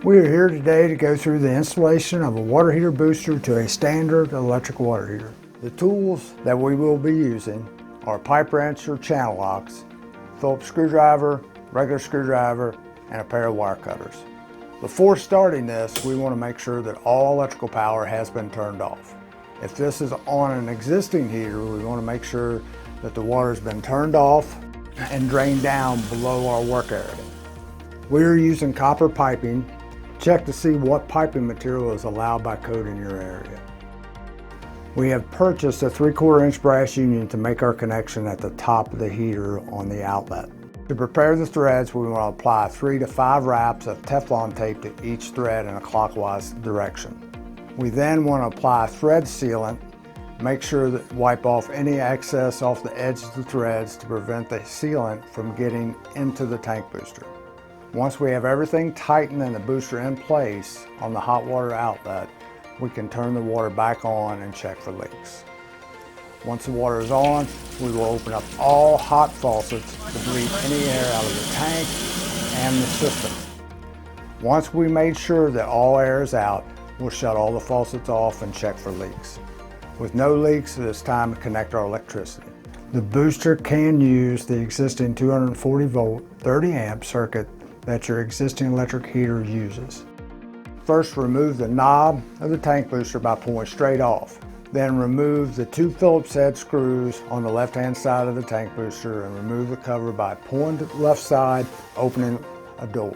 We are here today to go through the installation of a water heater booster to a standard electric water heater. The tools that we will be using are pipe wrench or channel locks, Phillips screwdriver, regular screwdriver, and a pair of wire cutters. Before starting this, we want to make sure that all electrical power has been turned off. If this is on an existing heater, we want to make sure that the water has been turned off and drained down below our work area. We are using copper piping. Check to see what piping material is allowed by code in your area. We have purchased a 3/4 inch brass union to make our connection at the top of the heater on the outlet. To prepare the threads, we want to apply 3 to 5 wraps of Teflon tape to each thread in a clockwise direction. We then want to apply thread sealant. Make sure that wipe off any excess off the edge of the threads to prevent the sealant from getting into the tank booster. Once we have everything tightened and the booster in place on the hot water outlet, we can turn the water back on and check for leaks. Once the water is on, we will open up all hot faucets to bleed any air out of the tank and the system. Once we made sure that all air is out, we'll shut all the faucets off and check for leaks. With no leaks, it is time to connect our electricity. The booster can use the existing 240 volt, 30 amp circuit that your existing electric heater uses. First, remove the knob of the tank booster by pulling straight off. Then remove the 2 Phillips head screws on the left-hand side of the tank booster and remove the cover by pulling to the left side, opening a door.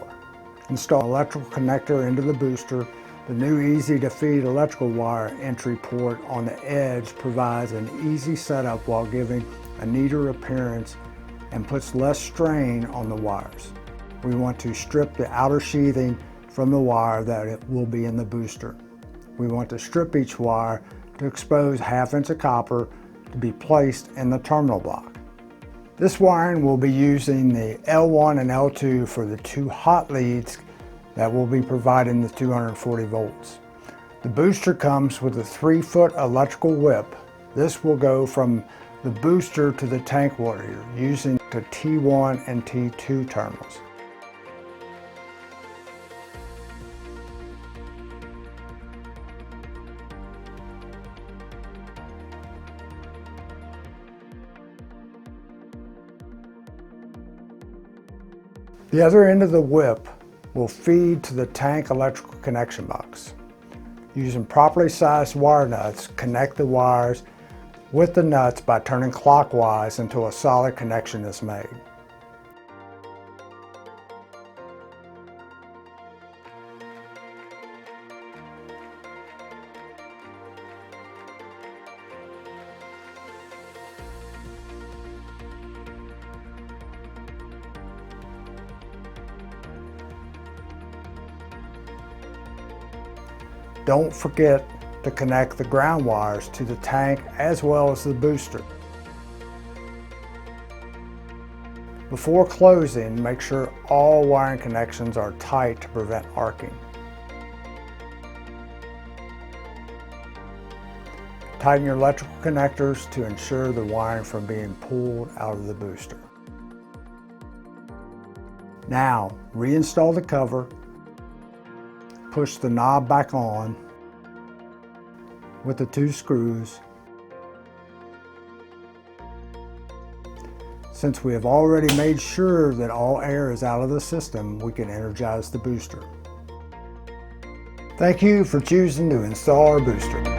Install an electrical connector into the booster. The new easy-to-feed electrical wire entry port on the edge provides an easy setup while giving a neater appearance and puts less strain on the wires. We want to strip the outer sheathing from the wire that it will be in the booster. We want to strip each wire to expose 1/2 inch of copper to be placed in the terminal block. This wiring will be using the L1 and L2 for the 2 hot leads that will be providing the 240 volts. The booster comes with a 3-foot electrical whip. This will go from the booster to the tank water heater using the T1 and T2 terminals. The other end of the whip will feed to the tank electrical connection box. Using properly sized wire nuts, connect the wires with the nuts by turning clockwise until a solid connection is made. Don't forget to connect the ground wires to the tank as well as the booster. Before closing, make sure all wiring connections are tight to prevent arcing. Tighten your electrical connectors to ensure the wiring from being pulled out of the booster. Now, reinstall the cover. Push the knob back on with the 2 screws. Since we have already made sure that all air is out of the system, we can energize the booster. Thank you for choosing to install our booster.